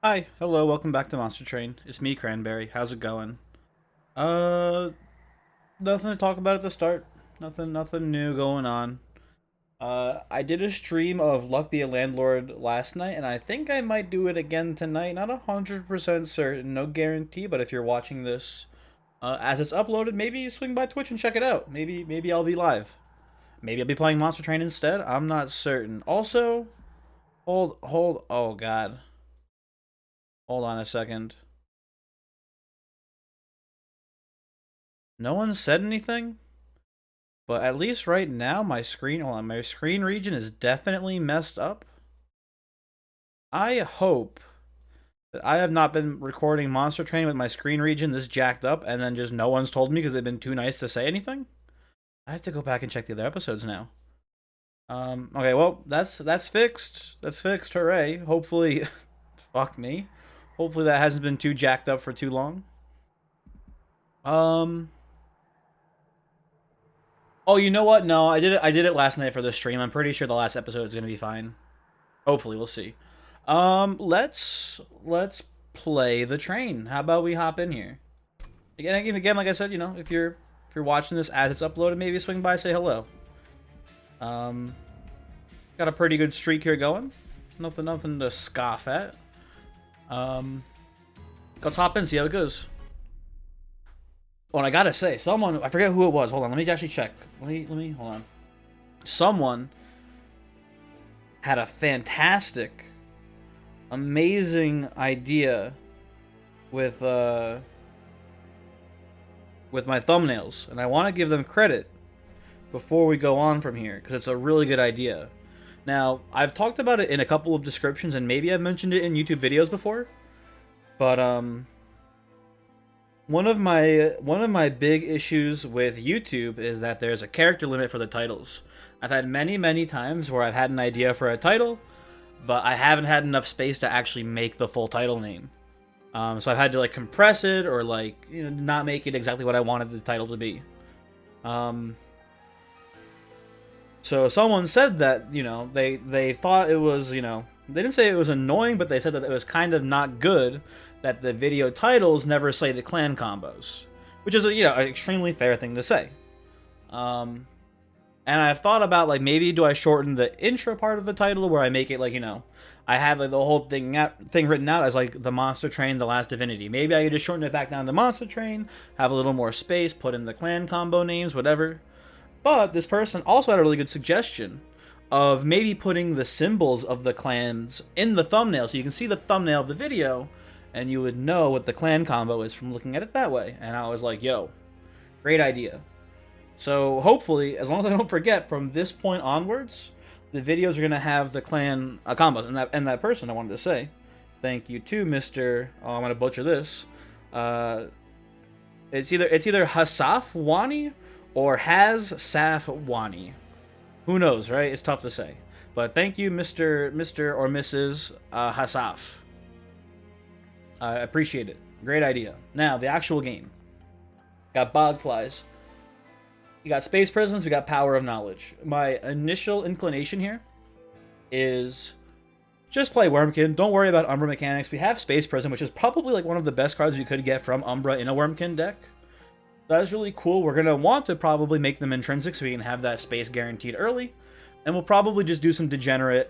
Hi, hello, welcome back to Monster Train. It's me, Cranberry. How's it going? Uh, Nothing to talk about at the start. Nothing new going on. I did a stream of Luck Be a Landlord last night, and I think I might do it again tonight. Not 100% certain, no guarantee, but if you're watching this as it's uploaded, maybe swing by Twitch and check it out. Maybe I'll be live. Maybe I'll be playing Monster Train instead. I'm not certain. Also, oh god. Hold on a second. No one said anything? But at least right now, my screen region is definitely messed up. I hope that I have not been recording Monster Train with my screen region this jacked up, and then just no one's told me because they've been too nice to say anything. I have to go back and check the other episodes now. Okay, well, that's fixed. That's fixed. Hooray! Hopefully, fuck me. Hopefully that hasn't been too jacked up for too long. Um. Oh, you know what? No, I did it. I did it last night for the stream. I'm pretty sure the last episode is gonna be fine. Hopefully, we'll see. Let's play the train. How about we hop in here? Again, like I said, if you're watching this as it's uploaded, maybe swing by, say hello. Um, got a pretty good streak here going. Nothing to scoff at. Um, let's hop in, see how it goes. Oh, and I gotta say, I forget who it was. Hold on, let me actually check. Let me hold on. Someone had a fantastic, amazing idea with my thumbnails, and I want to give them credit before we go on from here because it's a really good idea. Now, I've talked about it in a couple of descriptions, and maybe I've mentioned it in YouTube videos before, but one of my big issues with YouTube is that there's a character limit for the titles. I've had many times where I've had an idea for a title, but I haven't had enough space to actually make the full title name. So I've had to like compress it or like not make it exactly what I wanted the title to be. So someone said that they thought it was they didn't say it was annoying, but they said that it was kind of not good that the video titles never say the clan combos, which is an extremely fair thing to say. And I've thought about like maybe do I shorten the intro part of the title where I make it like I have like the whole thing written out as like the Monster Train, the Last Divinity. Maybe I could just shorten it back down to Monster Train, have a little more space, put in the clan combo names, whatever. But this person also had a really good suggestion of maybe putting the symbols of the clans in the thumbnail so you can see the thumbnail of the video and you would know what the clan combo is from looking at it that way. And I was like, yo, great idea. So hopefully, as long as I don't forget, from this point onwards, the videos are gonna have the clan combos. And that person I wanted to say, thank you to Mr. Oh, I'm gonna butcher this. It's either Hasaf Wani or Has Saf Wani. Who knows, right? It's tough to say. But thank you, Mr. or Mrs. Hasaf. I appreciate it. Great idea. Now, the actual game. Got Bogflies. You got Space Prisons, we got Power of Knowledge. My initial inclination here is just play Wormkin. Don't worry about Umbra mechanics. We have Space Prison, which is probably like one of the best cards you could get from Umbra in a Wormkin deck. That is really cool. We're going to want to probably make them intrinsic so we can have that space guaranteed early. And we'll probably just do some degenerate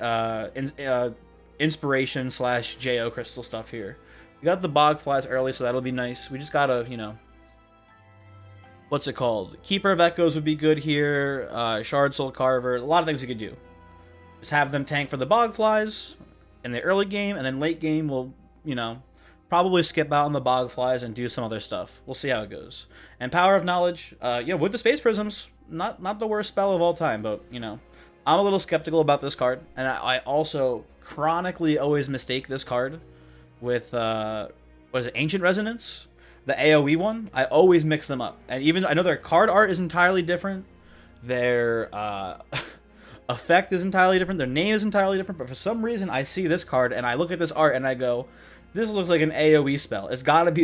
inspiration / JO crystal stuff here. We got the Bogflies early, so that'll be nice. We just gotta, what's it called? Keeper of Echoes would be good here. Shard Soul Carver. A lot of things we could do. Just have them tank for the Bogflies in the early game, and then late game we'll, probably skip out on the Bogflies and do some other stuff. We'll see how it goes. And Power of Knowledge, with the Space Prisms, not the worst spell of all time, but, I'm a little skeptical about this card, and I also chronically always mistake this card with, Ancient Resonance? The AoE one, I always mix them up. And even, I know their card art is entirely different, their effect is entirely different, their name is entirely different, but for some reason I see this card and I look at this art and I go, this looks like an AoE spell. It's gotta be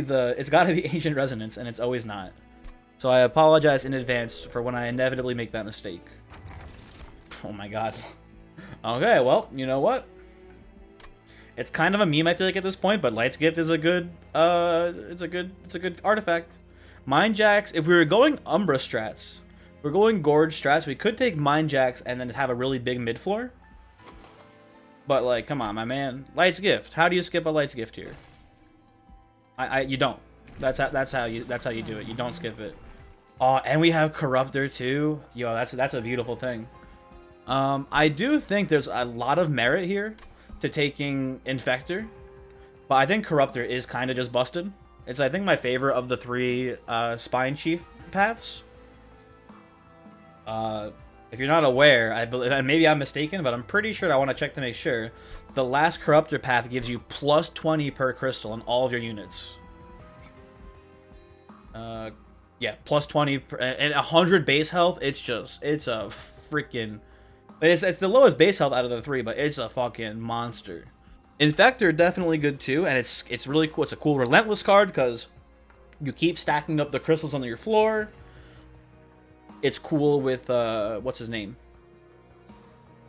Ancient Resonance, and it's always not. So I apologize in advance for when I inevitably make that mistake. Oh my god. Okay, well, you know what? It's kind of a meme, I feel like, at this point, but Light's Gift is a good, it's a good artifact. Mind Jacks, if we were going Umbra strats, if we're going Gorge strats, we could take Mind Jacks and then have a really big mid floor. But, like, come on, my man. Light's Gift. How do you skip a Light's Gift here? You don't. That's how you do it. You don't skip it. Oh, and we have Corruptor too. Yo, that's a beautiful thing. I do think there's a lot of merit here to taking Infector, but I think Corruptor is kind of just busted. It's, I think, my favorite of the 3 Spine Chief paths. If you're not aware, I believe, and maybe I'm mistaken, but I'm pretty sure, I want to check to make sure, the last Corruptor path gives you plus 20 per crystal in all of your units. Yeah, plus 20 and 100 base health. It's a freaking... It's the lowest base health out of the 3, but it's a fucking monster. Infector, definitely good too, and it's really cool. It's a cool Relentless card because you keep stacking up the crystals on your floor. It's cool with, what's his name?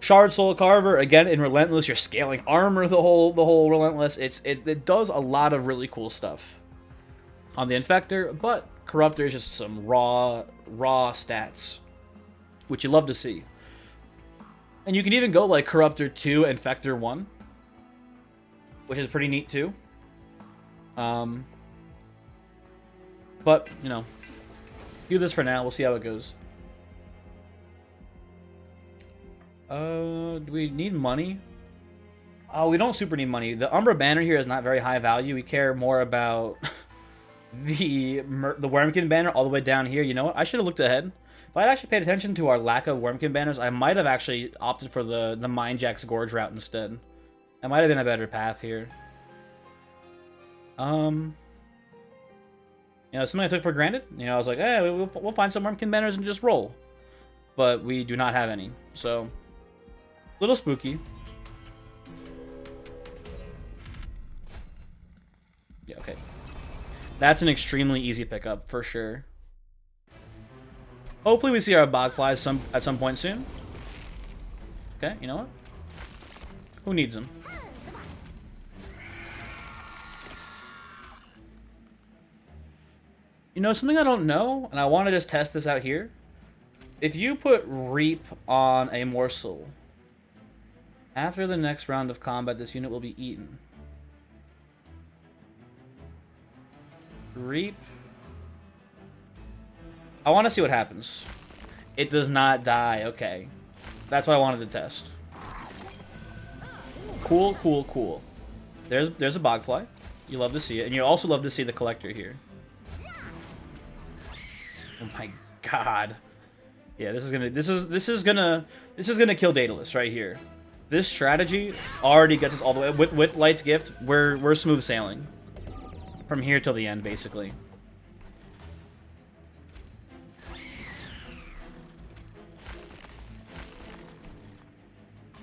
Shard Soul Carver. Again, in Relentless, you're scaling armor the whole Relentless. It does a lot of really cool stuff on the Infector, but Corruptor is just some raw stats, which you love to see. And you can even go like Corruptor 2, Infector 1, which is pretty neat too. But, you know, do this for now. We'll see how it goes. Do we need money? Oh, we don't super need money. The Umbra banner here is not very high value. We care more about the Wormkin banner all the way down here. You know what? I should have looked ahead. If I had actually paid attention to our lack of Wormkin banners, I might have actually opted for the Mind Jack's Gorge route instead. That might have been a better path here. You know, something I took for granted. You know, I was like, hey, we'll find some Wormkin banners and just roll. But we do not have any. So, a little spooky. Yeah, okay. That's an extremely easy pickup, for sure. Hopefully we see our Bogflies at some point soon. Okay, you know what? Who needs them? You know, something I don't know, and I want to just test this out here. If you put Reap on a morsel, after the next round of combat, this unit will be eaten. Reap. I want to see what happens. It does not die. Okay. That's what I wanted to test. Cool, cool, cool. There's a Bogfly. You love to see it. And you also love to see the Collector here. Oh my god. Yeah, this is gonna kill Daedalus right here. This strategy already gets us all the way with Light's Gift. We're smooth sailing from here till the end, basically.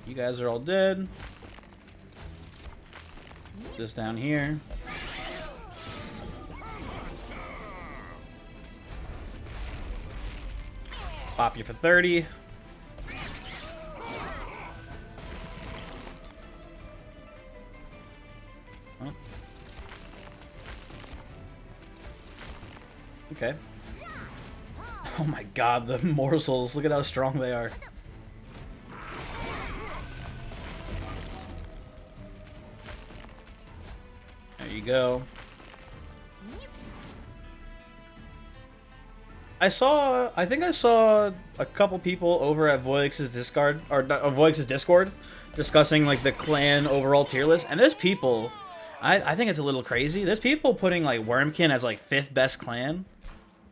You guys are all dead. What's this down here? Pop you for 30. Huh? Okay. Oh my god, the morsels. Look at how strong they are. There you go. I think I saw a couple people over at Voix's Discord, or Voix's Discord, discussing like the clan overall tier list, and there's people, I think it's a little crazy. There's people putting like Wormkin as like 5th best clan.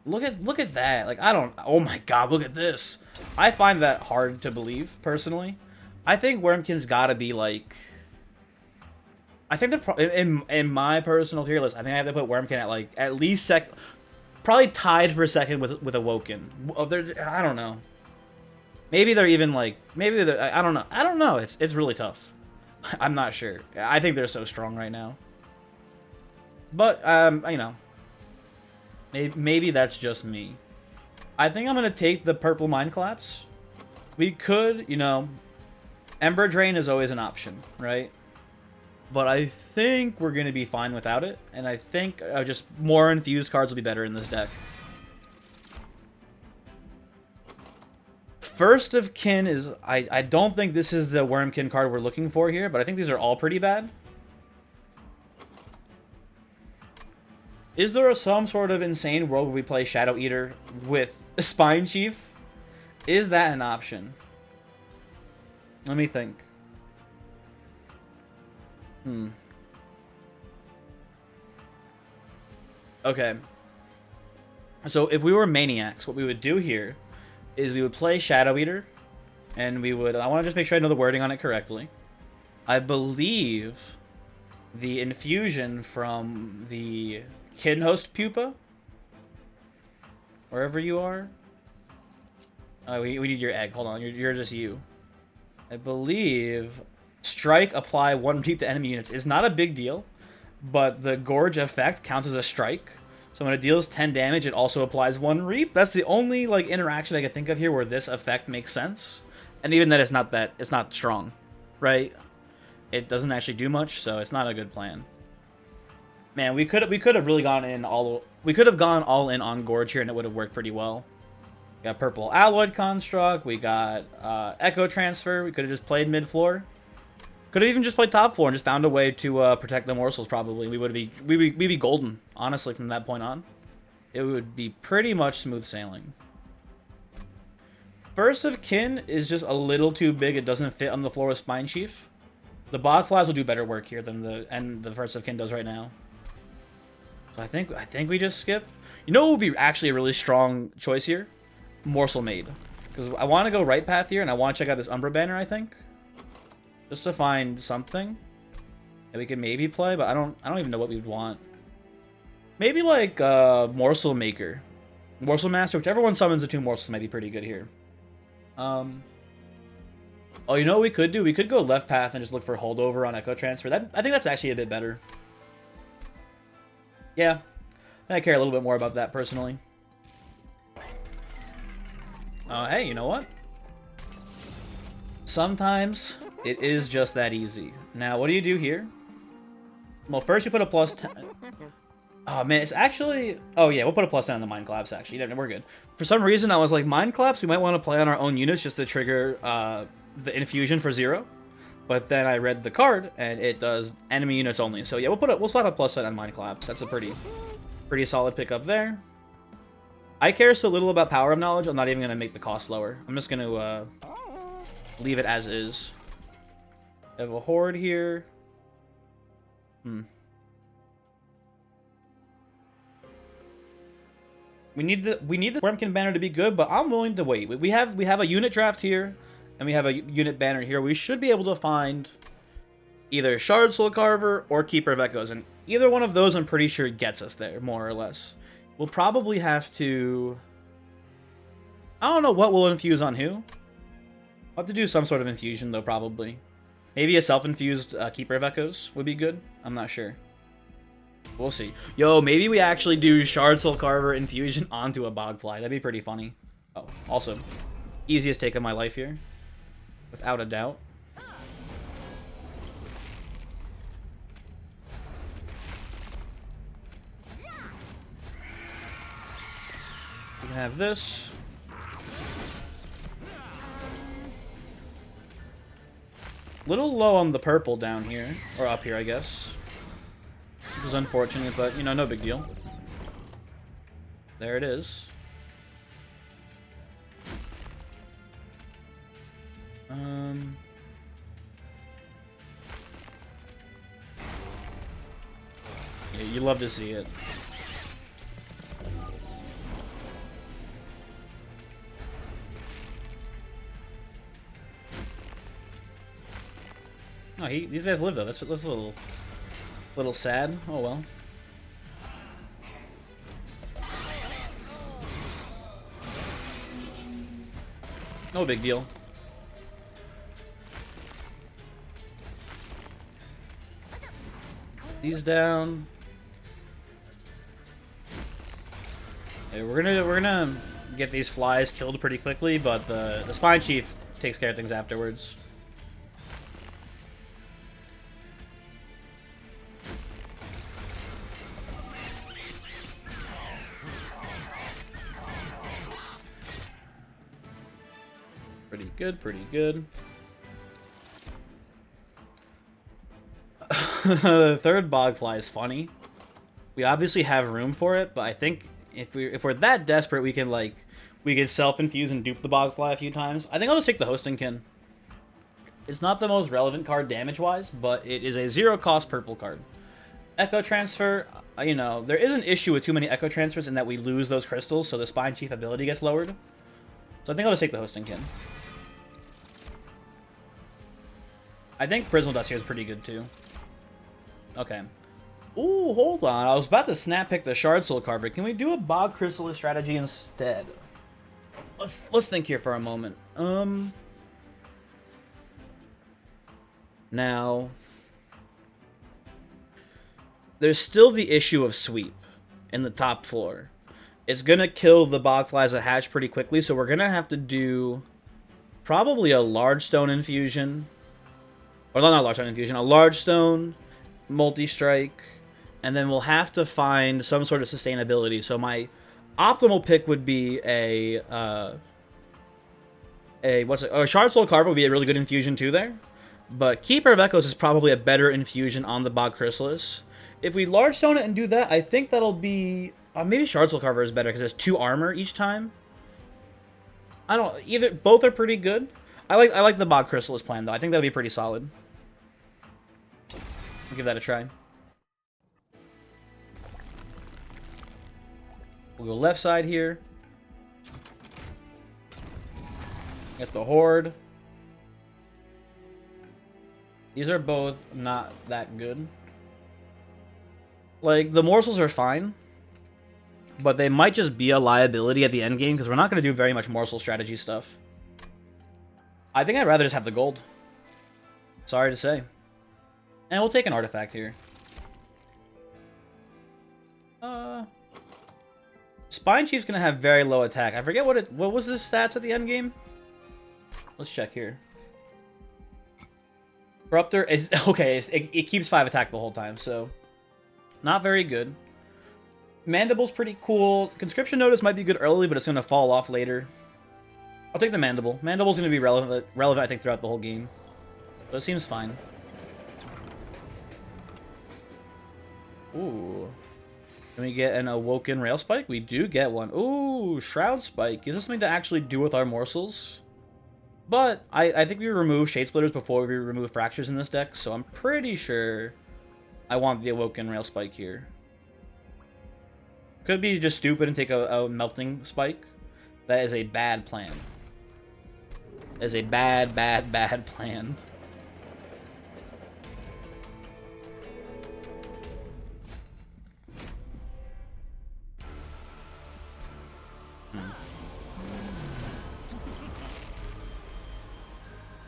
Look at that. Like, oh my god, look at this. I find that hard to believe, personally. I think Wormkin's gotta be like, I think in my personal tier list, I think I have to put Wormkin at like at least probably tied for second with Awoken. I don't know. Maybe they're even like, I don't know. I don't know. It's really tough. I'm not sure. I think they're so strong right now. But you know, maybe that's just me. I think I'm gonna take the purple Mind Collapse. We could, you know, Ember Drain is always an option, right? But I think we're going to be fine without it. And I think just more infused cards will be better in this deck. First of Kin is... I don't think this is the Wormkin card we're looking for here, but I think these are all pretty bad. Is there some sort of insane world where we play Shadow Eater with a Spine Chief? Is that an option? Let me think. Okay. So if we were Maniacs, what we would do here is we would play Shadow Eater, and we would... I want to just make sure I know the wording on it correctly. I believe the infusion from the Kinhost Pupa, wherever you are. We need your egg. Hold on, you're just you. I believe strike, apply 1 reap to enemy units is not a big deal, but the Gorge effect counts as a strike. So when it deals 10 damage, it also applies 1 reap. That's the only like interaction I can think of here where this effect makes sense. And even then, it's not strong, right? It doesn't actually do much, so it's not a good plan. Man, we could have really gone in all in on Gorge here, and it would have worked pretty well. We got Purple Alloyed Construct. We got Echo Transfer. We could have just played mid floor. Could have even just played top floor and just found a way to protect the morsels. Probably we'd be golden. Honestly, from that point on, it would be pretty much smooth sailing. First of Kin is just a little too big. It doesn't fit on the floor with Spine Chief. The Bogflies will do better work here than the First of Kin does right now. So I think we just skip. You know what would be actually a really strong choice here? Morsel Maid. Because I want to go right path here, and I want to check out this Umbra Banner, I think. Just to find something that we could maybe play, but I don't even know what we would want. Maybe like Morsel Maker. Morsel Master, whichever one summons the 2 morsels might be pretty good here. Oh, you know what we could do? We could go left path and just look for holdover on Echo Transfer. I think that's actually a bit better. Yeah, I care a little bit more about that personally. Hey, you know what? Sometimes it is just that easy. Now, what do you do here? Well, first you put a +10. Oh, man, it's actually... Oh, yeah, we'll put a +10 on the Mind Collapse, actually. Yeah, we're good. For some reason, I was like, Mind Collapse, we might want to play on our own units just to trigger the infusion for 0. But then I read the card, and it does enemy units only. So, yeah, we'll slap a +10 on Mind Collapse. That's a pretty solid pickup there. I care so little about Power of Knowledge, I'm not even going to make the cost lower. I'm just going to leave it as is. I have a Horde here. We need the Wormkin banner to be good, but I'm willing to wait. We have a unit draft here, and we have a unit banner here. We should be able to find either Shard Soul Carver or Keeper of Echoes, and either one of those I'm pretty sure gets us there, more or less. We'll probably have to... I don't know what we'll infuse on who. We'll have to do some sort of infusion, though, probably. Maybe a self-infused Keeper of Echoes would be good. I'm not sure. We'll see. Yo, maybe we actually do Shard Soul Carver infusion onto a Bogfly. That'd be pretty funny. Oh, also, easiest take of my life here. Without a doubt. We can have this. Little low on the purple down here. Or up here, I guess. Which is unfortunate, but, you know, no big deal. There it is. Yeah, you love to see it. Oh, these guys live though. That's a little sad. Oh well. No big deal. These down. Okay, we're gonna get these flies killed pretty quickly, but the Spine Chief takes care of things afterwards. good, pretty good. The third Bogfly is funny. We obviously have room for it, but I think if we're that desperate, we can self-infuse and dupe the Bogfly a few times. I think I'll just take the Hosting Kin. It's not the most relevant card damage-wise, but it is a 0-cost purple card. Echo Transfer, you know, there is an issue with too many Echo Transfers in that we lose those crystals, so the Spine Chief ability gets lowered. So I think I'll just take the Hosting Kin. I think Prismal Dust here is pretty good, too. Okay. Ooh, hold on. I was about to snap pick the Shard Soul Carver. Can we do a Bog Chrysalis strategy instead? Let's think here for a moment. Now, there's still the issue of sweep in the top floor. It's gonna kill the Bogflies that hatch pretty quickly, so we're gonna have to do probably a large stone infusion. Or not a large stone infusion, a large stone, multi-strike, and then we'll have to find some sort of sustainability. So my optimal pick would be a Shard Soul Carver would be a really good infusion too there. But Keeper of Echoes is probably a better infusion on the Bog Chrysalis. If we large stone it and do that, I think that'll be maybe Shard Soul Carver is better because it's 2 armor each time. I don't both are pretty good. I like the Bog Chrysalis plan though. I think that'll be pretty solid. I'll give that a try. We'll go left side here. Get the Horde. These are both not that good. Like, the morsels are fine, but they might just be a liability at the end game because we're not going to do very much morsel strategy stuff. I think I'd rather just have the gold. Sorry to say. And we'll take an artifact here. Spine Chief's going to have very low attack. I forget what was his stats at the end game? Let's check here. Corruptor is okay. It keeps 5 attack the whole time, so not very good. Mandible's pretty cool. Conscription Notice might be good early, but it's going to fall off later. I'll take the Mandible. Mandible's going to be relevant, I think, throughout the whole game. So it seems fine. Ooh. Can we get an Awoken Rail Spike? We do get one. Ooh, Shroud Spike. Is this something to actually do with our morsels? But I think we remove Shade Splitters before we remove Fractures in this deck, so I'm pretty sure I want the Awoken Rail Spike here. Could be just stupid and take a Melting Spike. That is a bad plan. That is a bad plan.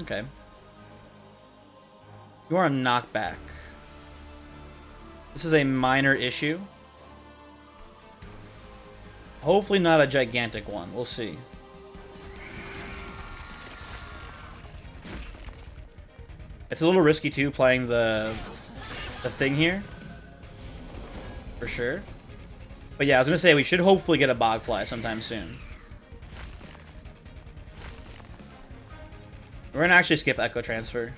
Okay. You are a knockback. This is a minor issue. Hopefully not a gigantic one. We'll see. It's a little risky too playing the thing here. For sure. But yeah, I was gonna say we should hopefully get a Bogfly sometime soon. We're gonna actually skip Echo Transfer.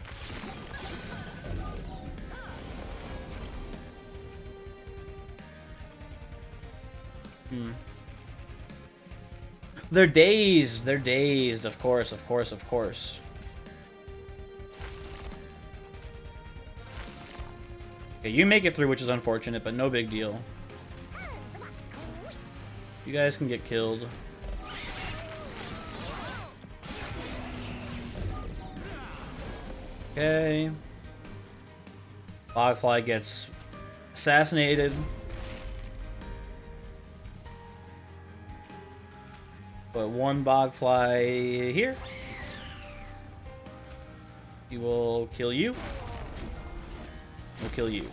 They're dazed. They're dazed. Of course, of course, of course. Okay, you make it through, which is unfortunate, but no big deal. You guys can get killed. Okay. Bogfly gets assassinated. Put one Bogfly here. He will kill you. We'll kill you.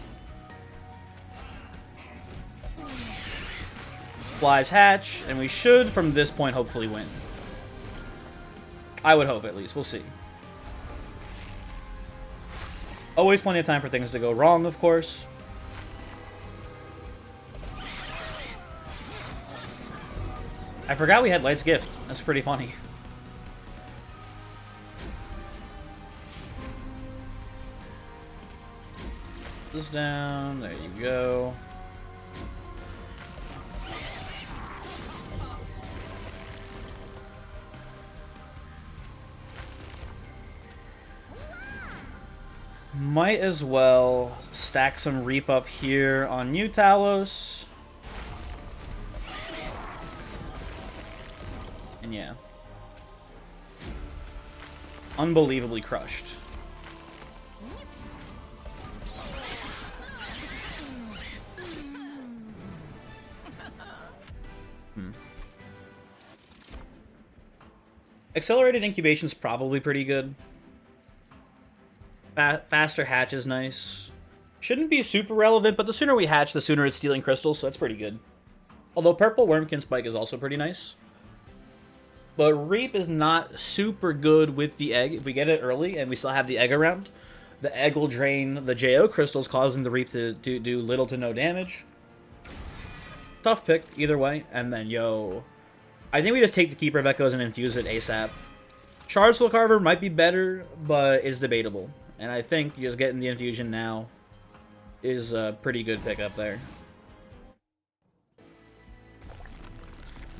Flies hatch, and we should, from this point, hopefully win. I would hope, at least. We'll see. Always plenty of time for things to go wrong, of course. I forgot we had Light's Gift. That's pretty funny. this down. There you go. Might as well stack some Reap up here on you, Talos. And yeah. Unbelievably crushed. Accelerated incubation's probably pretty good. Faster hatch is nice. Shouldn't be super relevant, but the sooner we hatch, the sooner it's stealing crystals, so that's pretty good. Although purple Wormkin Spike is also pretty nice. But Reap is not super good with the egg. If we get it early and we still have the egg around, the egg will drain the JO crystals, causing the Reap to do little to no damage. Tough pick, either way. And then, yo, I think we just take the Keeper of Echoes and infuse it ASAP. Shard Soul Carver might be better, but is debatable. And I think just getting the infusion now is a pretty good pickup there.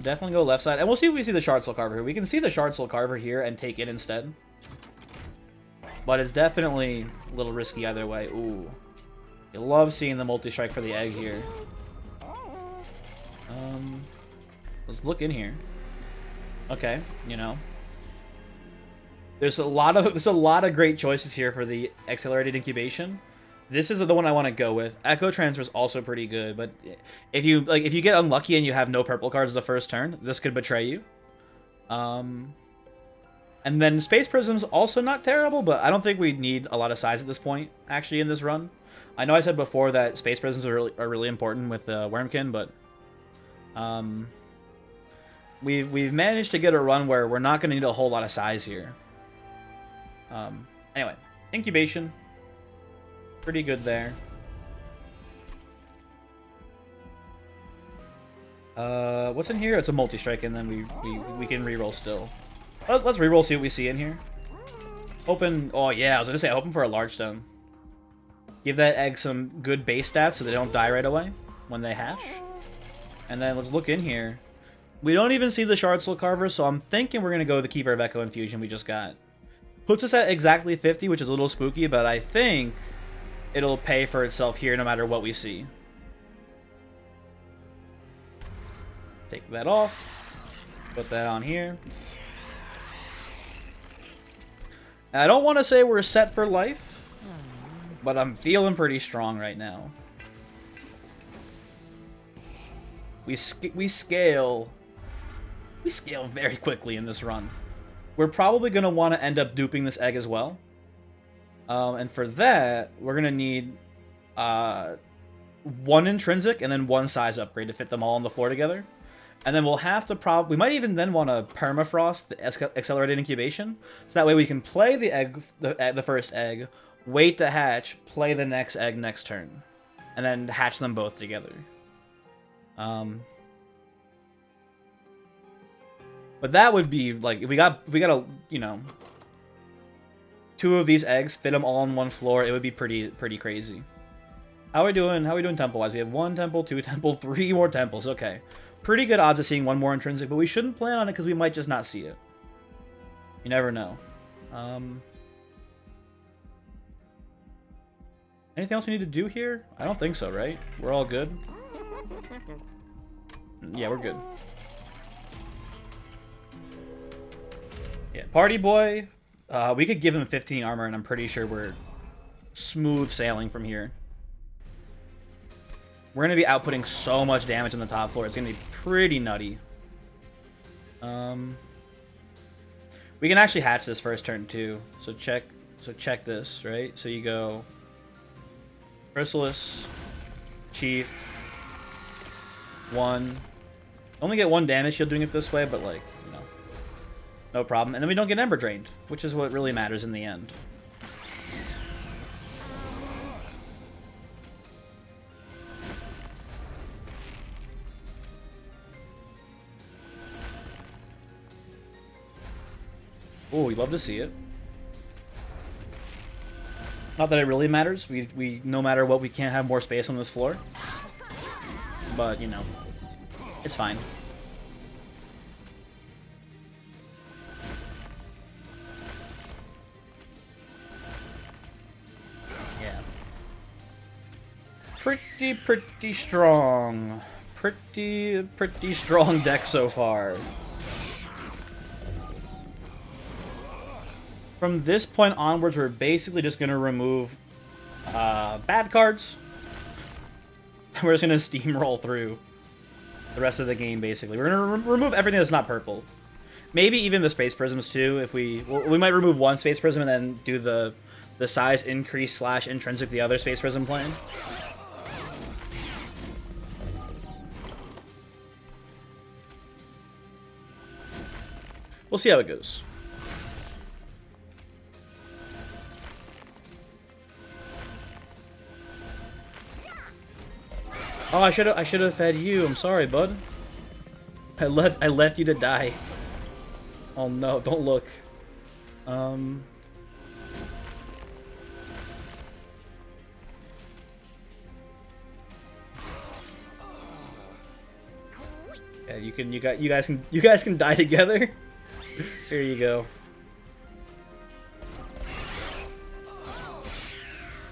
Definitely go left side. And we'll see if we see the Shard Soul Carver here. We can see the Shard Soul Carver here and take it instead. But it's definitely a little risky either way. Ooh. You love seeing the multi-strike for the egg here. Let's look in here. Okay, you know. There's a lot of great choices here for the accelerated incubation. This is the one I want to go with. Echo Transfer is also pretty good, but if you get unlucky and you have no purple cards the first turn, this could betray you. And then Space Prism's also not terrible, but I don't think we need a lot of size at this point, actually, in this run. I know I said before that Space Prisms are really important with Wormkin, but we've managed to get a run where we're not going to need a whole lot of size here. Anyway, incubation, pretty good there. What's in here? It's a multi-strike, and then we can reroll still. Let's reroll, see what we see in here. Open. Oh yeah, I was gonna say open for a large stone. Give that egg some good base stats so they don't die right away when they hatch. And then let's look in here. We don't even see the Shard Soul Carver, so I'm thinking we're gonna go with the Keeper of Echo infusion we just got. Puts us at exactly 50, which is a little spooky, but I think it'll pay for itself here no matter what we see. Take that off. Put that on here. And I don't want to say we're set for life, but I'm feeling pretty strong right now. We scale very quickly in this run. We're probably going to want to end up duping this egg as well. And for that, we're going to need one intrinsic and then one size upgrade to fit them all on the floor together. And then we'll have to we might even then want to permafrost the accelerated incubation. So that way we can play the egg, the first egg, wait to hatch, play the next egg next turn. And then hatch them both together. But that would be like if we got a, you know, 2 of these eggs, fit them all on one floor, it would be pretty crazy. How are we doing temple wise? We have 1 temple, 2 temple, 3 more temples. Okay. Pretty good odds of seeing 1 more intrinsic, but we shouldn't plan on it because we might just not see it. You never know. Anything else we need to do here? I don't think so, right? We're all good. Yeah, we're good. Yeah, Party Boy. We could give him 15 armor, and I'm pretty sure we're smooth sailing from here. We're going to be outputting so much damage on the top floor. It's going to be pretty nutty. We can actually hatch this first turn, too. So check this, right? So you go Chrysalis, Chief, 1. Only get 1 damage shield doing it this way, but, like, you know, no problem. And then we don't get Ember Drained, which is what really matters in the end. Oh, we love to see it. Not that it really matters. We no matter what, we can't have more space on this floor. But, you know, it's fine. Yeah. Pretty strong. Pretty strong deck so far. From this point onwards, we're basically just going to remove bad cards. We're just going to steamroll through the rest of the game, basically. We're going to remove everything that's not purple. Maybe even the Space Prisms, too. If we might remove one Space Prism and then do the size increase / intrinsic the other Space Prism plan. We'll see how it goes. Oh, I should have fed you. I'm sorry, bud. I left you to die. Oh no, don't look. Yeah, you guys can die together. Here you go.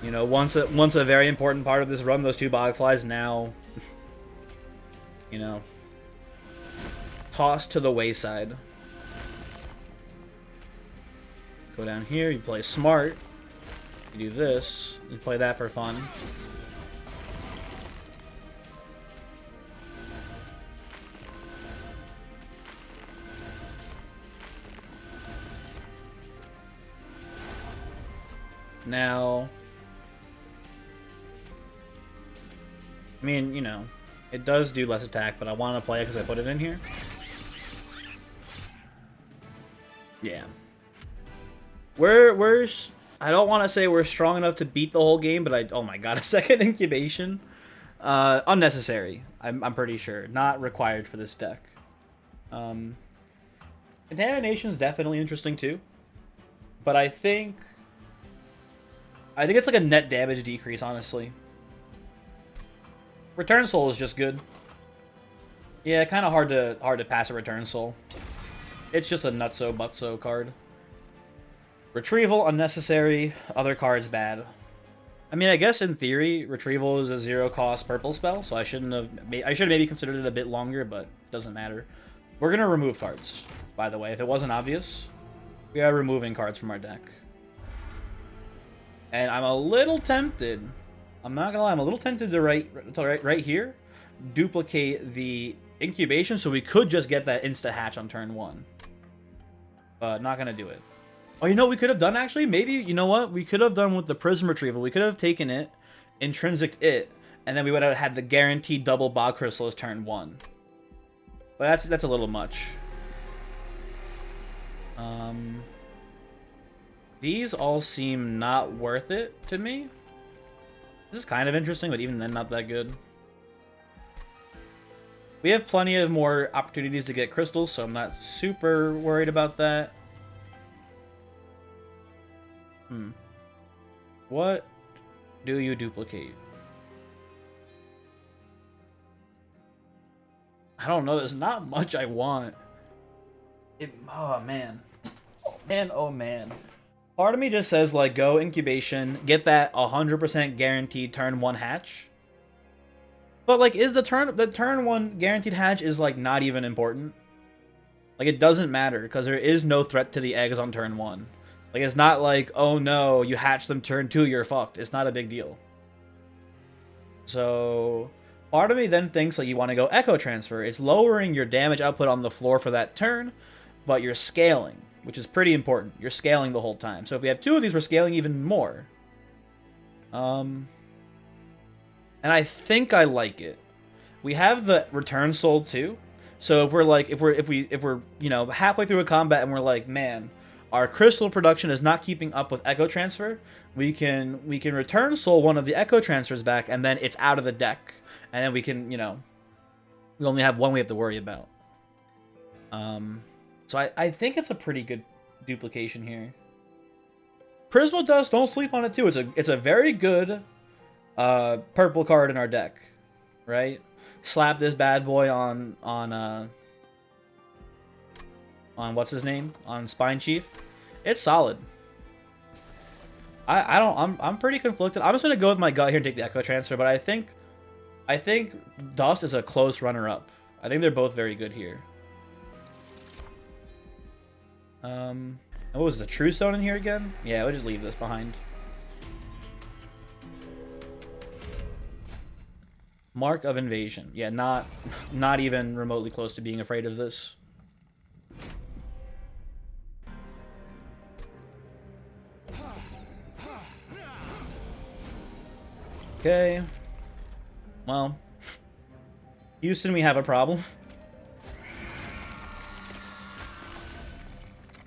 You know, once a very important part of this run, those two bogflies now, you know, tossed to the wayside. Go down here, you play smart. You do this, you play that for fun. Now, I mean, you know, it does do less attack, but I want to play it because I put it in here. Yeah. I don't want to say we're strong enough to beat the whole game, but oh my god, a second incubation. Unnecessary, I'm pretty sure. Not required for this deck. Contamination's definitely interesting too. But I think it's like a net damage decrease, honestly. Return Soul is just good. Yeah, kind of hard to pass a Return Soul. It's just a nutso butso card. Retrieval unnecessary. Other cards bad. I mean, I guess in theory, Retrieval is a 0-cost purple spell, so I should have maybe considered it a bit longer, but it doesn't matter. We're gonna remove cards, by the way. If it wasn't obvious, we are removing cards from our deck. And I'm a little tempted. I'm not gonna lie, I'm a little tempted to right here, duplicate the incubation, so we could just get that insta hatch on turn 1. But not gonna do it. Oh, you know what we could have done actually? Maybe, you know what? We could have done with the Prism Retrieval. We could have taken it, intrinsic it, and then we would have had the guaranteed double Bog Crystal as turn 1. But that's a little much. These all seem not worth it to me. This is kind of interesting, but even then not that good. We have plenty of more opportunities to get crystals, so I'm not super worried about that. What do you duplicate? I don't know. There's not much I want. Oh, man. Oh, man. Part of me just says, like, go incubation, get that 100% guaranteed turn 1 hatch. But, like, is the turn 1 guaranteed hatch is, like, not even important. Like, it doesn't matter, because there is no threat to the eggs on turn 1. Like, it's not like, oh no, you hatch them turn 2, you're fucked. It's not a big deal. So, part of me then thinks, like, you want to go Echo Transfer. It's lowering your damage output on the floor for that turn, but you're scaling, which is pretty important. You're scaling the whole time. So if we have 2 of these, we're scaling even more. And I think I like it. We have the Return Soul too. So if we're like, if we're you know, halfway through a combat and we're like, man, our crystal production is not keeping up with Echo Transfer, we can Return Soul one of the Echo Transfers back, and then it's out of the deck, and then we can, you know, we only have one we have to worry about. So I think it's a pretty good duplication here. Prismal Dust, don't sleep on it too. It's a very good purple card in our deck, right? Slap this bad boy on what's his name? On Spine Chief. It's solid. I'm pretty conflicted. I'm just gonna go with my gut here and take the Echo Transfer, but I think Dust is a close runner-up. I think they're both very good here. What was the True Stone in here again? Yeah, we'll just leave this behind. Mark of Invasion. Yeah, not even remotely close to being afraid of this. Okay. Well, Houston, we have a problem.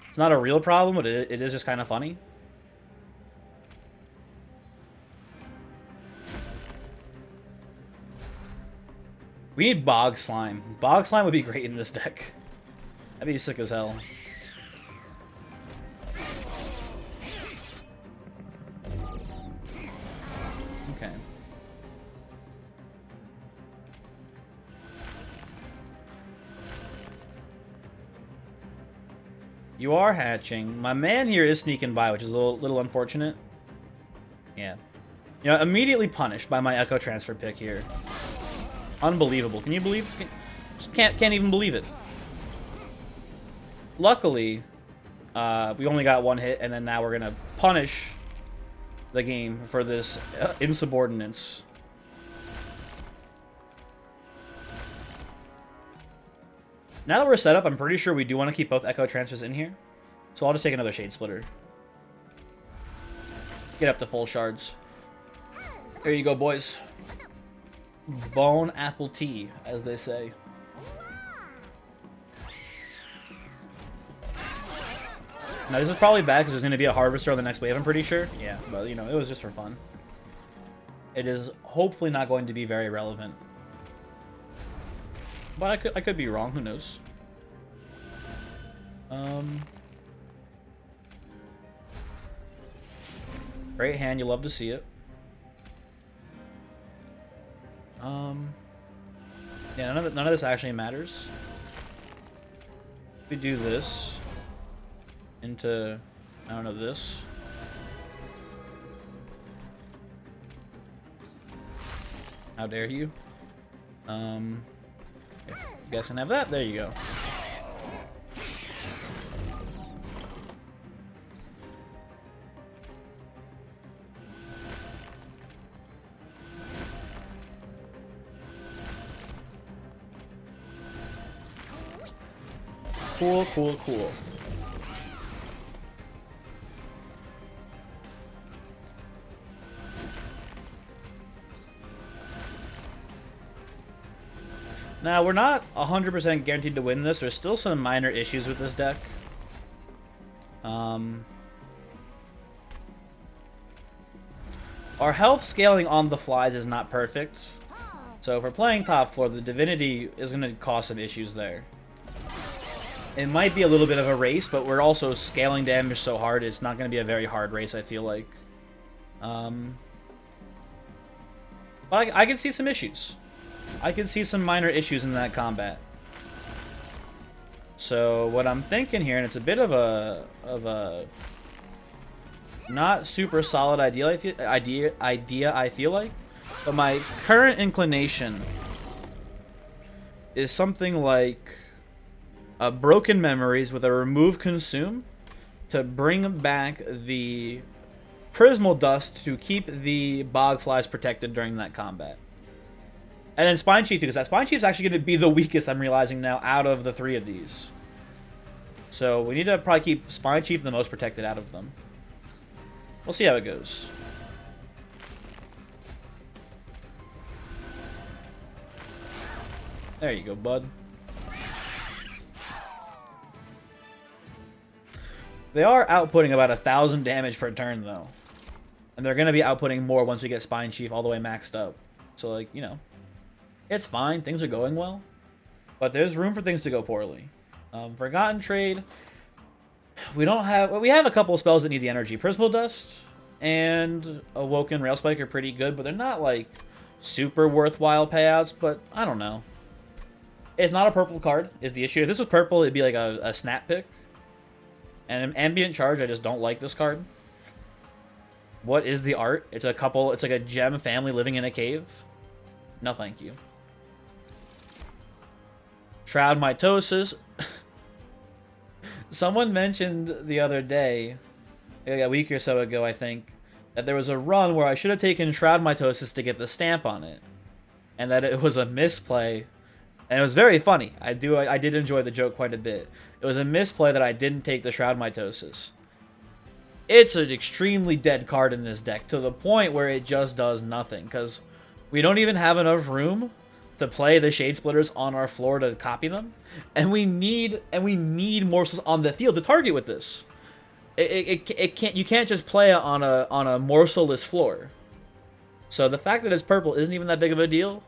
It's not a real problem, but it is just kind of funny. We need Bog Slime. Bog Slime would be great in this deck. That'd be sick as hell. Okay. You are hatching. My man here is sneaking by, which is a little unfortunate. Yeah. You know, immediately punished by my Echo Transfer pick here. Unbelievable. Can you believe? Just can't even believe it. Luckily, we only got one hit, and then now we're gonna punish the game for this insubordinance. Now that we're set up, I'm pretty sure we do want to keep both Echo Transfers in here. So I'll just take another Shade Splitter. Get up to full shards. There you go, boys. Bone apple tea, as they say. Now, this is probably bad because there's going to be a Harvester on the next wave, I'm pretty sure. Yeah, but, you know, it was just for fun. It is hopefully not going to be very relevant. But I could be wrong, who knows. Great hand, you love to see it. Yeah, none of this actually matters. We do this into, I don't know, this. How dare you? Yeah, you guys can have that. There you go. Cool, cool, cool. Now, we're not 100% guaranteed to win this. There's still some minor issues with this deck. Our health scaling on the flies is not perfect. So if we're playing top floor, the Divinity is going to cause some issues there. It might be a little bit of a race, but we're also scaling damage so hard, it's not going to be a very hard race, I feel like. But I can see some issues. I can see some minor issues in that combat. So what I'm thinking here, and it's a bit of a not super solid idea, I feel like, but my current inclination is something like Broken Memories with a Remove Consume to bring back the Prismal Dust to keep the Bog Flies protected during that combat. And then Spine Chief too, because that Spine Chief's actually going to be the weakest, I'm realizing now, out of the three of these. So we need to probably keep Spine Chief the most protected out of them. We'll see how it goes. There you go, bud. They are outputting about 1,000 damage per turn, though. And they're going to be outputting more once we get Spine Chief all the way maxed up. So, like, you know, it's fine. Things are going well. But there's room for things to go poorly. Forgotten Trade. We don't have... Well, we have a couple of spells that need the energy. Prismal Dust and Awoken Railspike are pretty good, but they're not, like, super worthwhile payouts, but I don't know. It's not a purple card, is the issue. If this was purple, it'd be like a snap pick. And an Ambient Charge, I just don't like this card. What is the art? It's like a gem family living in a cave. No, thank you. Shroud Mitosis. Someone mentioned the other day, like a week or so ago, I think, that there was a run where I should have taken Shroud Mitosis to get the stamp on it. And that it was a misplay. And it was very funny. I did enjoy the joke quite a bit. It was a misplay that I didn't take the Shroud Mitosis. It's an extremely dead card in this deck, to the point where it just does nothing, because we don't even have enough room to play the Shade Splitters on our floor to copy them, and we need morsels on the field to target with this. You can't just play it on a morselless floor. So the fact that it's purple isn't even that big of a deal.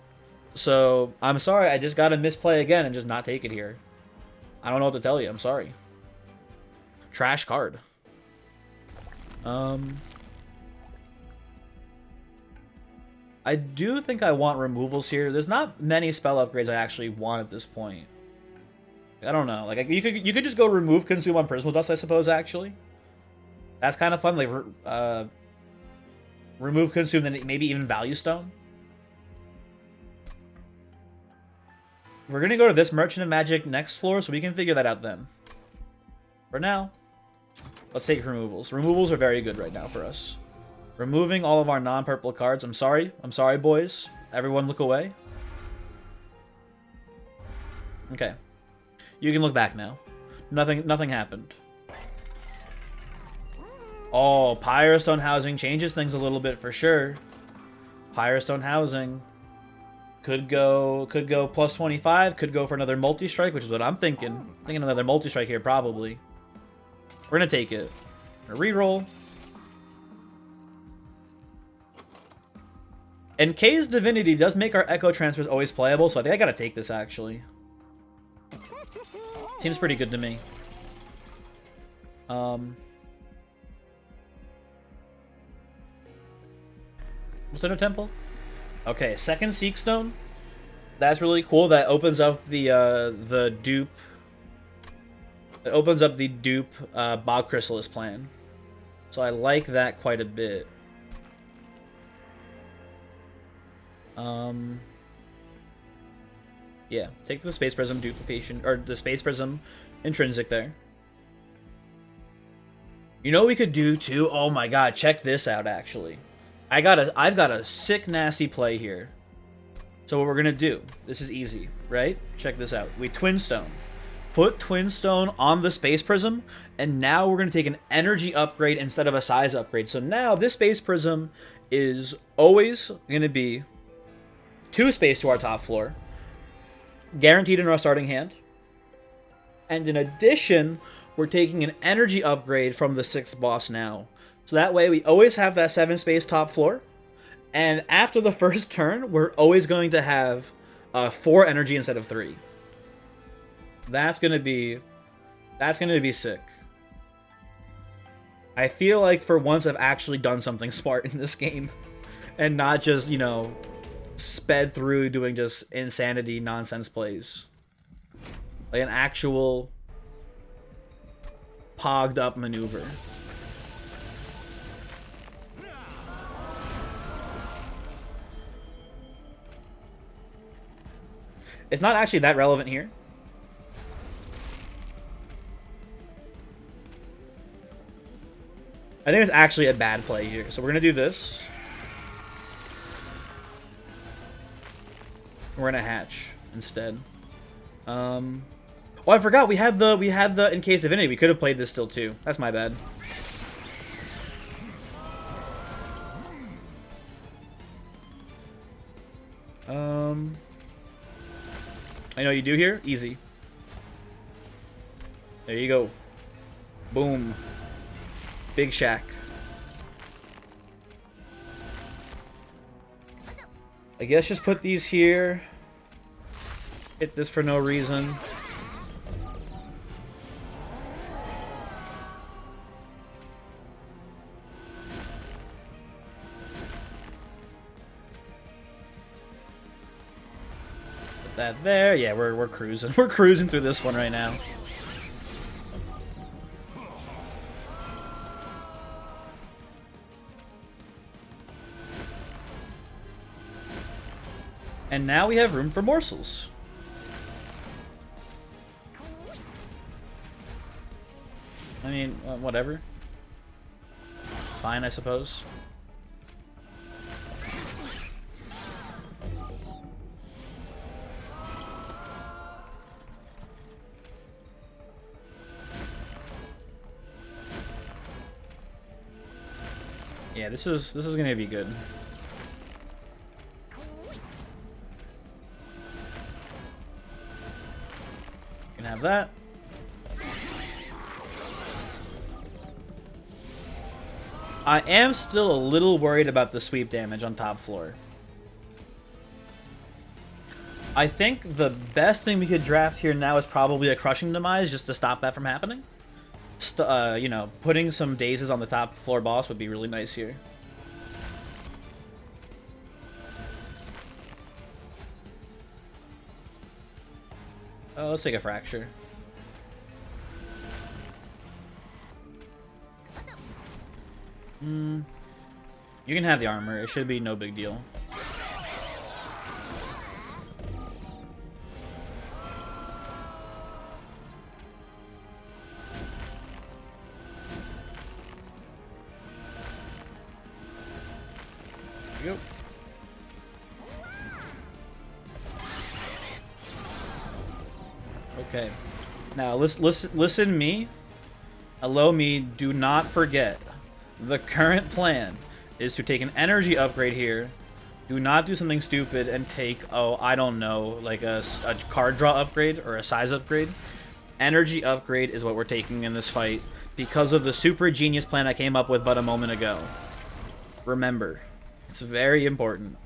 So I'm sorry, I just gotta misplay again and just not take it here. I don't know what to tell you. I'm sorry. Trash card. I do think I want removals here. There's not many spell upgrades I actually want at this point. I don't know. Like you could just go remove consume on Prismal Dust, I suppose. Actually, that's kind of fun. Like remove consume, then maybe even Value Stone. We're gonna go to this Merchant of Magic next floor, so we can figure that out then. For now, let's take removals. Removals are very good right now for us. Removing all of our non-purple cards. I'm sorry, boys. Everyone look away. Okay. You can look back now. Nothing happened. Oh, Pyrostone Housing changes things a little bit for sure. Pyrostone Housing could go plus 25, could go for another multi-strike, which is what I'm thinking. I'm thinking another multi-strike here, probably. We're gonna take it. Reroll. And K's Divinity does make our Echo Transfers always playable, so I think I gotta take this, actually. Seems pretty good to me. What's in a temple? Okay, second Seek Stone. That's really cool. That opens up the dupe. It opens up the dupe Bog Chrysalis plan. So I like that quite a bit. Yeah, take the Space Prism duplication, or the Space Prism intrinsic there. You know what we could do too? Oh my god, check this out actually. I've got a sick nasty play here. So what we're gonna do, this is easy, right? Check this out. We Twin Stone. Put Twin Stone on the Space Prism, and now we're gonna take an energy upgrade instead of a size upgrade. So now this Space Prism is always gonna be 2 space to our top floor, guaranteed in our starting hand. And in addition, we're taking an energy upgrade from the 6th boss now. So that way we always have that 7 space top floor. And after the first turn, we're always going to have 4 energy instead of 3. That's gonna be sick. I feel like for once I've actually done something smart in this game. And not just, you know, sped through doing just insanity nonsense plays. Like an actual pogged up maneuver. It's not actually that relevant here. I think it's actually a bad play here. So we're gonna do this. We're gonna hatch instead. Oh, I forgot we had the in case Divinity. We could have played this still too. That's my bad. I know you do here. Easy. There you go. Boom. Big Shack. I guess just put these here. Hit this for no reason. that there. Yeah, we're cruising. We're cruising through this one right now. And now we have room for morsels. I mean, whatever. Fine, I suppose. Yeah, this is gonna be good. Can have that. I am still a little worried about the sweep damage on top floor. I think the best thing we could draft here now is probably a Crushing Demise just to stop that from happening. You know, putting some dazes on the top floor boss would be really nice here. Oh, let's take a Fracture. You can have the armor. It should be no big deal. There you go. Okay. Now, listen me. Hello me, do not forget. The current plan is to take an energy upgrade here. Do not do something stupid and take, oh, I don't know, like a card draw upgrade or a size upgrade. Energy upgrade is what we're taking in this fight because of the super genius plan I came up with but a moment ago. Remember, it's very important.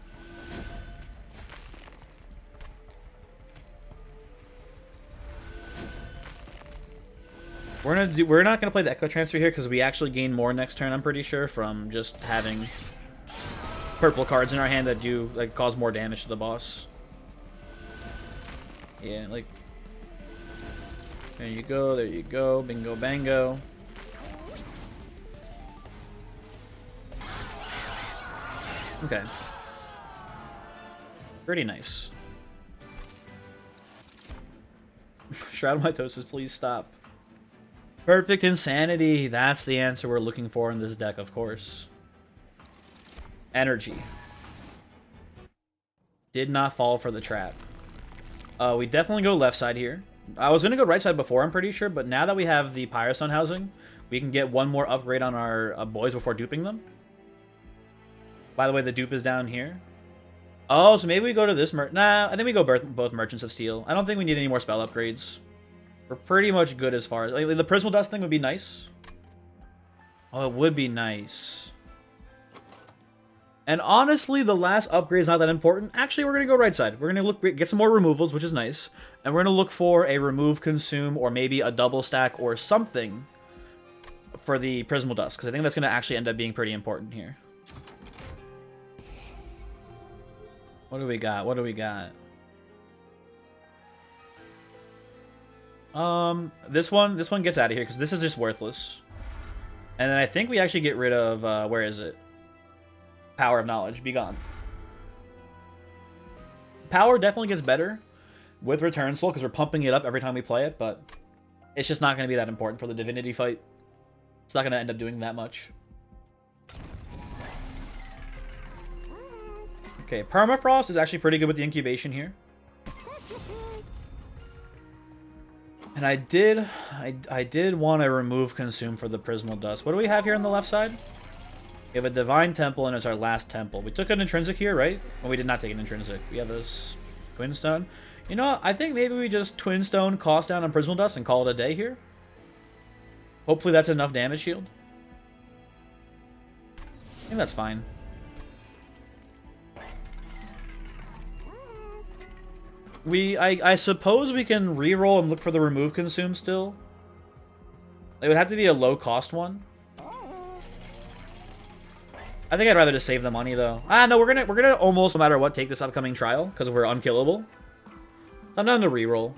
We're not gonna play the Echo Transfer here because we actually gain more next turn, I'm pretty sure, from just having purple cards in our hand that do like cause more damage to the boss. Yeah, like there you go, bingo bango. Okay. Pretty nice. Shroud of Mitosis, please stop. Perfect Insanity. That's the answer we're looking for in this deck, of course. Energy. Did not fall for the trap. We definitely go left side here. I was going to go right side before, I'm pretty sure, but now that we have the Pyrostone housing, we can get one more upgrade on our boys before duping them. By the way, the dupe is down here. Oh, so maybe we go to this Nah, I think we go both Merchants of Steel. I don't think we need any more spell upgrades. We're pretty much good as far as... Like, the Prismal Dust thing would be nice. Oh, it would be nice. And honestly, the last upgrade is not that important. Actually, we're going to go right side. We're going to get some more removals, which is nice. And we're going to look for a remove, consume, or maybe a double stack or something for the Prismal Dust. Because I think that's going to actually end up being pretty important here. What do we got? What do we got? This one gets out of here because this is just worthless. And then I think we actually get rid of, where is it? Power of Knowledge. Be gone. Power definitely gets better with Return Soul because we're pumping it up every time we play it, but it's just not going to be that important for the Divinity fight. It's not going to end up doing that much. Okay, Permafrost is actually pretty good with the incubation here. And I did want to remove Consume for the Prismal Dust. What do we have here on the left side? We have a Divine Temple, and it's our last temple. We took an Intrinsic here, right? Well, we did not take an Intrinsic. We have this Twin Stone. You know what? I think maybe we just Twin Stone, cost down on Prismal Dust, and call it a day here. Hopefully that's enough damage shield. I think that's fine. I suppose we can reroll and look for the remove consume still. It would have to be a low cost one. I think I'd rather just save the money though. Ah no, we're gonna almost no matter what take this upcoming trial because we're unkillable. I'm down to reroll.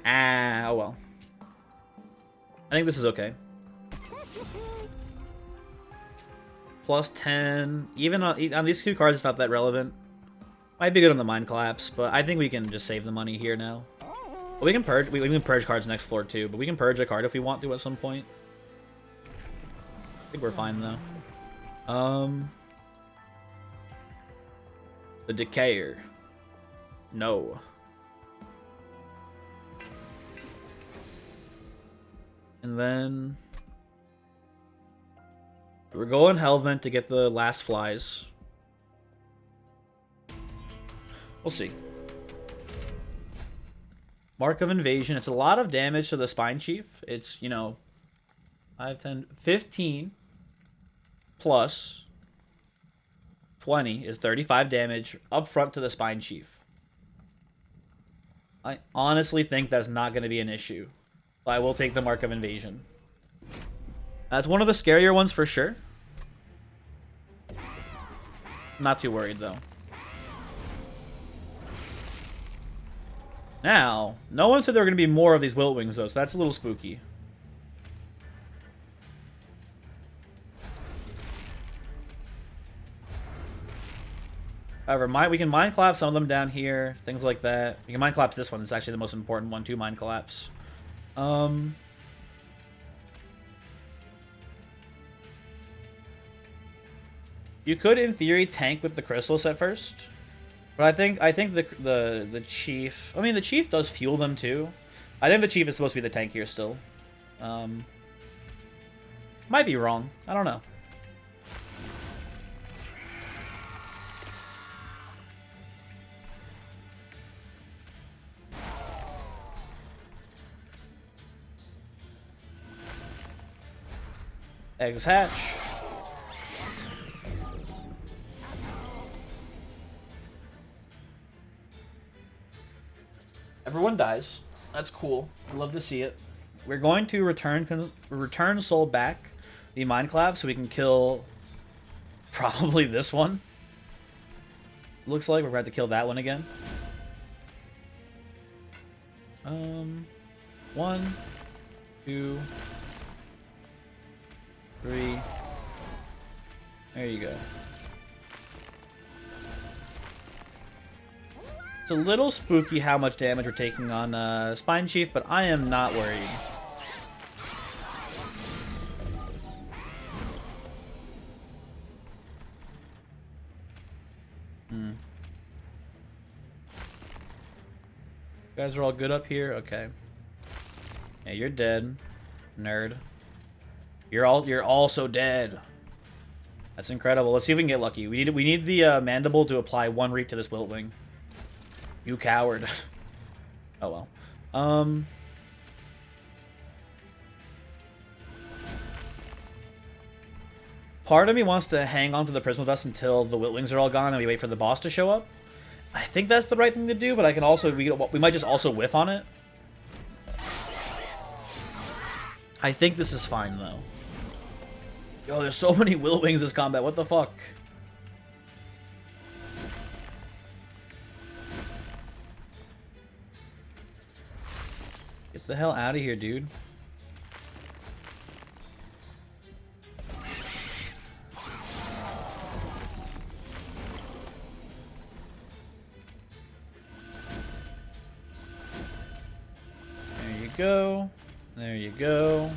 Ah, oh well. I think this is okay. Plus 10. Even on these two cards, it's not that relevant. Might be good on the Mind Collapse, but I think we can just save the money here now. Well, we can purge. We can purge cards next floor too, but we can purge a card if we want to at some point. I think we're fine though. The Decayer. No. And then we're going Hellvent to get the last flies. We'll see. Mark of Invasion. It's a lot of damage to the Spine Chief. It's, you know, 5, 10, 15 plus 20 is 35 damage up front to the Spine Chief. I honestly think that's not going to be an issue. But I will take the Mark of Invasion. That's one of the scarier ones for sure. Not too worried though. Now, no one said there were going to be more of these Wiltwings though, so that's a little spooky. However, we can Mind Collapse some of them down here, things like that. We can Mind Collapse this one. It's actually the most important one to Mind Collapse. You could, in theory, tank with the Chrysalis at first, but I think the Chief. I mean, the Chief does fuel them too. I think the Chief is supposed to be the tank here still. Might be wrong. I don't know. Eggs hatch. Everyone dies. That's cool. I love to see it. We're going to return Soul back, the Mind Collapse, so we can kill probably this one. Looks like we're going to have to kill that one again. 1, 2, 3. There you go. It's a little spooky how much damage we're taking on Spine Chief, but I am not worried. You guys are all good up here? Okay. Yeah, you're dead. Nerd. You're also dead. That's incredible. Let's see if we can get lucky. We need the Mandible to apply 1 Reap to this Wiltwing. You coward. Oh well. Part of me wants to hang on to the Prismal Dust until the Wiltwings are all gone and we wait for the boss to show up. I think that's the right thing to do, but I can also we might just also whiff on it. I think this is fine though. Yo, there's so many Wiltwings this combat. What the fuck? Get the hell out of here, dude. There you go. There you go.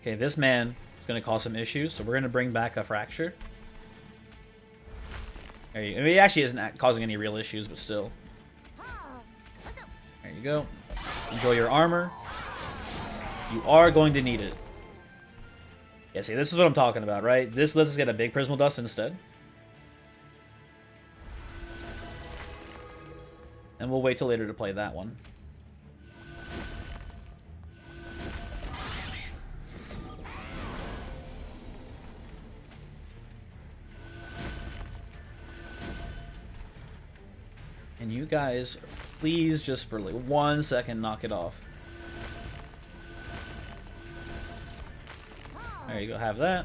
Okay, this man is going to cause some issues, so we're going to bring back a Fracture. There you go. I mean, he actually isn't causing any real issues, but still. There you go. Enjoy your armor. You are going to need it. Yeah, see, this is what I'm talking about, right? This lets us get a big Prismal Dust instead. And we'll wait till later to play that one. And you guys, please just for like 1 second knock it off. There you go, have that.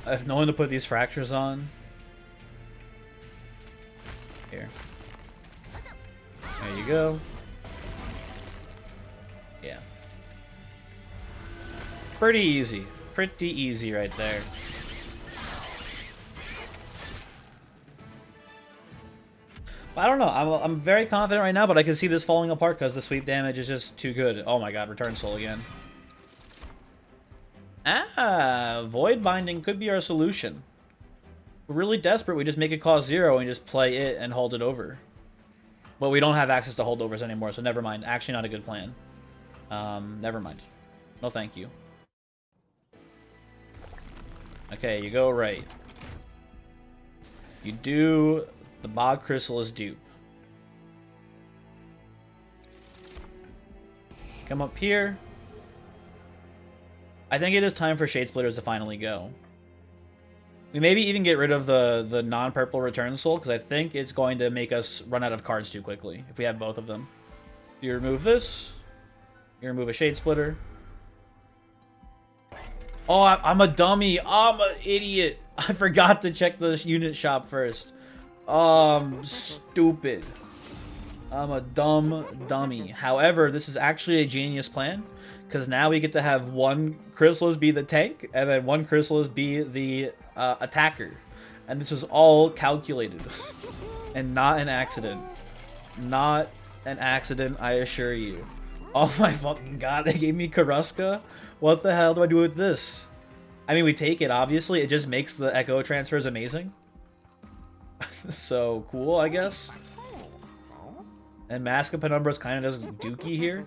I have no one to put these fractures on. Here. There you go. Yeah. Pretty easy. Pretty easy right there. I don't know. I'm very confident right now, but I can see this falling apart because the sweep damage is just too good. Oh my god, Return Soul again. Ah, Void Binding could be our solution. We're really desperate, we just make it cost 0 and just play it and hold it over. But we don't have access to holdovers anymore, so never mind. Actually not a good plan. Never mind. No thank you. Okay, you go right. You do the Bog Chrysalis dupe. Come up here. I think it is time for Shade Splitters to finally go. We maybe even get rid of the non-purple Return Soul, because I think it's going to make us run out of cards too quickly, if we have both of them. You remove this. You remove a Shade Splitter. Oh, I'm a dummy. Oh, I'm an idiot. I forgot to check the unit shop first. Oh, I'm stupid. I'm a dumb dummy. However, this is actually a genius plan, because now we get to have one Chrysalis be the tank, and then one Chrysalis be the attacker. And this was all calculated. And not an accident. Not an accident, I assure you. Oh my fucking god, they gave me Karuska? What the hell do I do with this? I mean, we take it, obviously. It just makes the Echo transfers amazing. So, cool, I guess. And Mask of Penumbra is kind of just dookie here.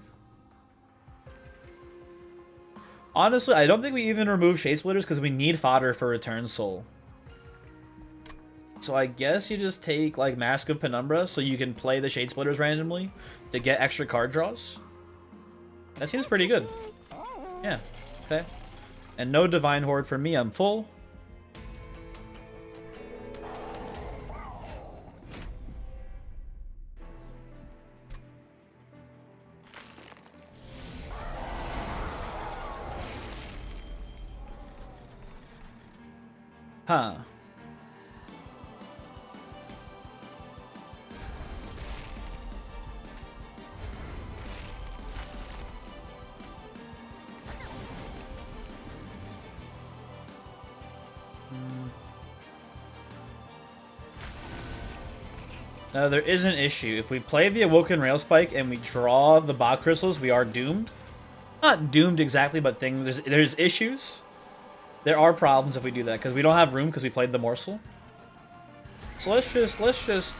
Honestly, I don't think we even remove Shade Splitters because we need fodder for Return Soul. So I guess you just take, like, Mask of Penumbra so you can play the Shade Splitters randomly to get extra card draws. That seems pretty good. Yeah, okay. And no Divine Horde for me, I'm full. Huh. Now, there is an issue. If we play the Awoken Railspike and we draw the Bog Crystals, we are doomed. Not doomed exactly, but there's issues. There are problems if we do that, because we don't have room because we played the Morsel. So let's just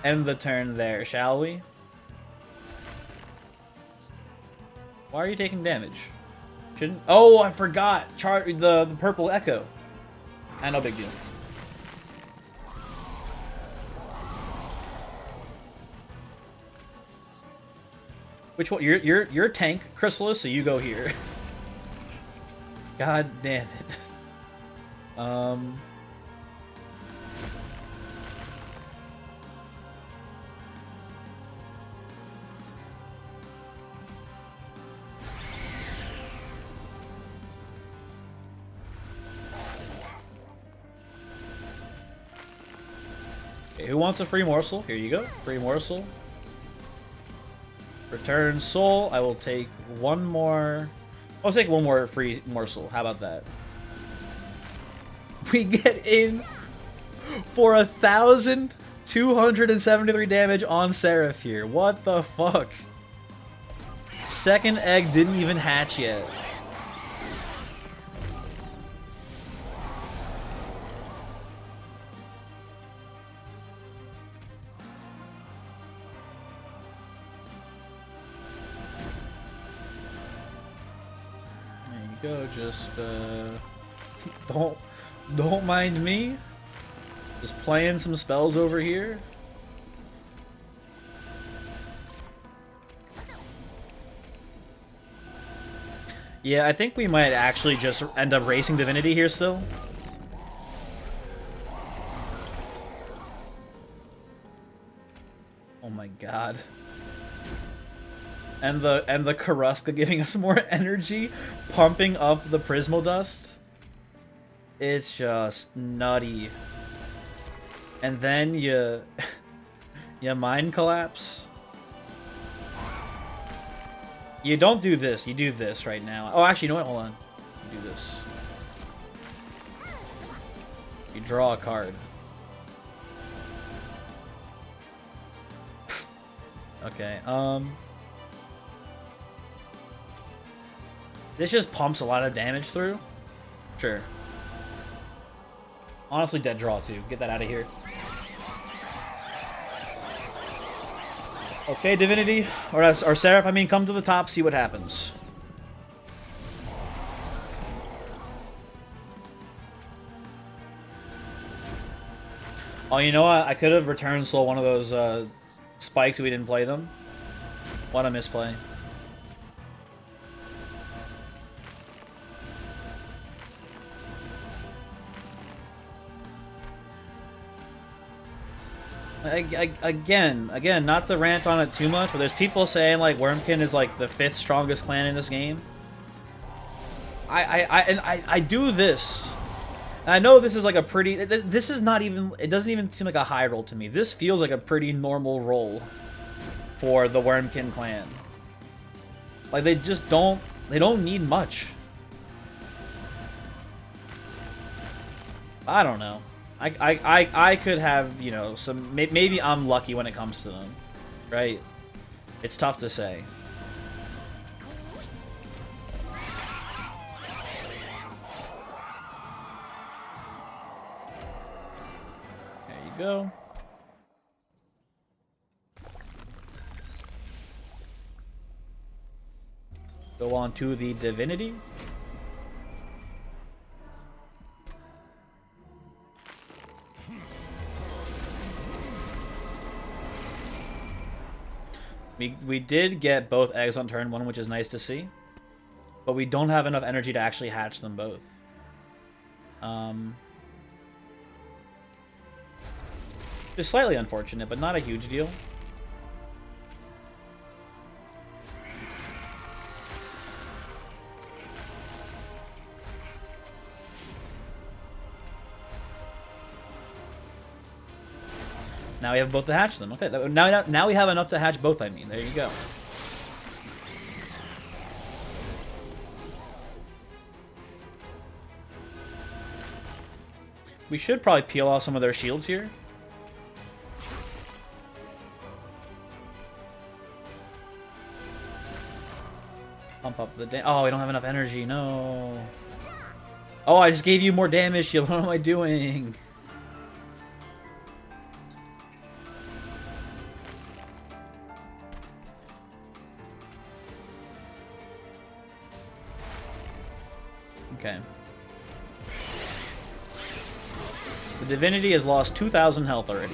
end the turn there, shall we? Why are you taking damage? Shouldn't... Oh, I forgot! The purple Echo. No big deal. Which one? You're tank, Chrysalis, so you go here. God damn it. Okay, who wants a free morsel? Here you go. Free morsel. Return Soul. I will take one more... I'll take one more free morsel. How about that? We get in for 1,273 damage on Seraph here. What the fuck? Second egg didn't even hatch yet. Go, just don't mind me. Just playing some spells over here. Yeah, I think we might actually just end up racing Divinity here still. Oh my god. And the Karuska giving us more energy, pumping up the Prismodust. It's just nutty. And then you mind collapse. You don't do this. You do this right now. Oh, actually, you know what? Hold on. You do this. You draw a card. Okay. This just pumps a lot of damage through. Sure. Honestly, dead draw too. Get that out of here. Okay, Divinity, or Seraph, I mean, come to the top, see what happens. Oh, you know what? I could have returned Soul one of those spikes if we didn't play them. What a misplay. Again, not to rant on it too much, but there's people saying like Wormkin is like the 5th strongest clan in this game. I do this. And I know this is like a pretty. This is not even. It doesn't even seem like a high roll to me. This feels like a pretty normal roll for the Wormkin clan. Like they just don't. They don't need much. I don't know. I could have, you know, some... Maybe I'm lucky when it comes to them, right? It's tough to say. There you go. Go on to the Divinity. We did get both eggs on turn 1, which is nice to see. But we don't have enough energy to actually hatch them both. It's slightly unfortunate, but not a huge deal. Now we have both to hatch them. Okay, now we have enough to hatch both, I mean. There you go. We should probably peel off some of their shields here. Pump up the oh, we don't have enough energy. No. Oh, I just gave you more damage shield. What am I doing? Okay. The Divinity has lost 2,000 health already.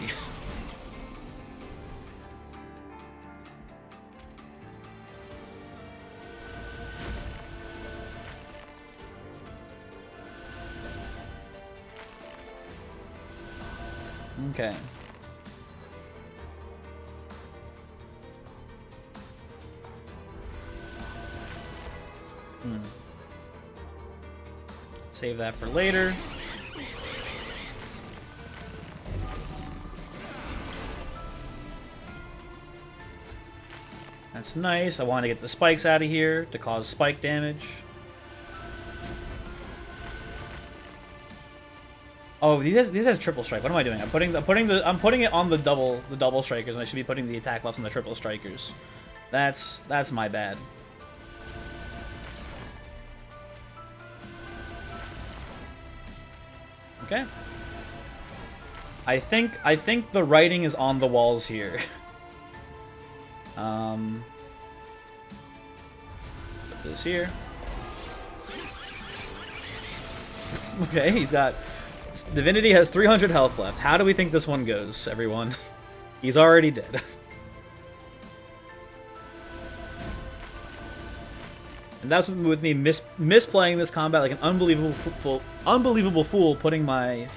Okay. Save that for later. That's nice. I want to get the spikes out of here to cause spike damage. Oh, these has triple strike. What am I doing? I'm putting it on the double strikers, and I should be putting the attack buffs on the triple strikers. That's my bad. Okay. I think the writing is on the walls here. Put this here. Okay, he's got... Divinity has 300 health left. How do we think this one goes, everyone? He's already dead. And that's with me misplaying this combat like an unbelievable fool, putting my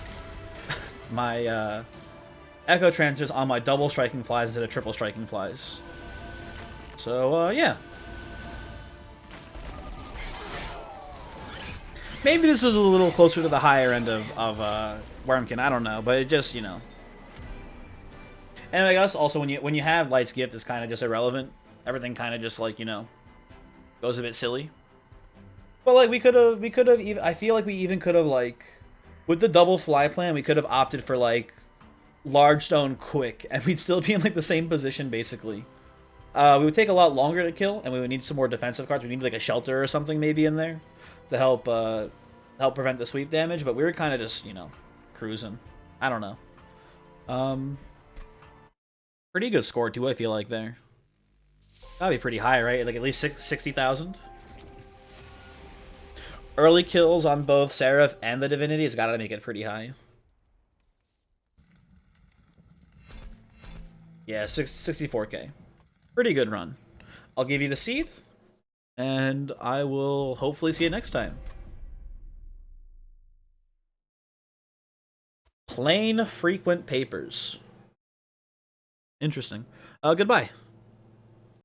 Echo Transfers on my double striking flies instead of triple striking flies. So, yeah. Maybe this is a little closer to the higher end of Wormkin, I don't know, but it just, you know. And I guess also when you have Light's Gift, it's kind of just irrelevant. Everything kind of just, like, you know, goes a bit silly. But, like, we could have even, I feel like we even could have, like, with the double fly plan, we could have opted for, like, Large Stone quick, and we'd still be in, like, the same position, basically. We would take a lot longer to kill, and we would need some more defensive cards. We need, like, a shelter or something maybe in there to help prevent the sweep damage, but we were kind of just, you know, cruising. I don't know. Pretty good score, too, I feel like, there. That'd be pretty high, right? Like, at least 60,000? Early kills on both Seraph and the Divinity has got to make it pretty high. Yeah, 64k. Pretty good run. I'll give you the seed, and I will hopefully see you next time. Plain frequent papers. Interesting. Goodbye.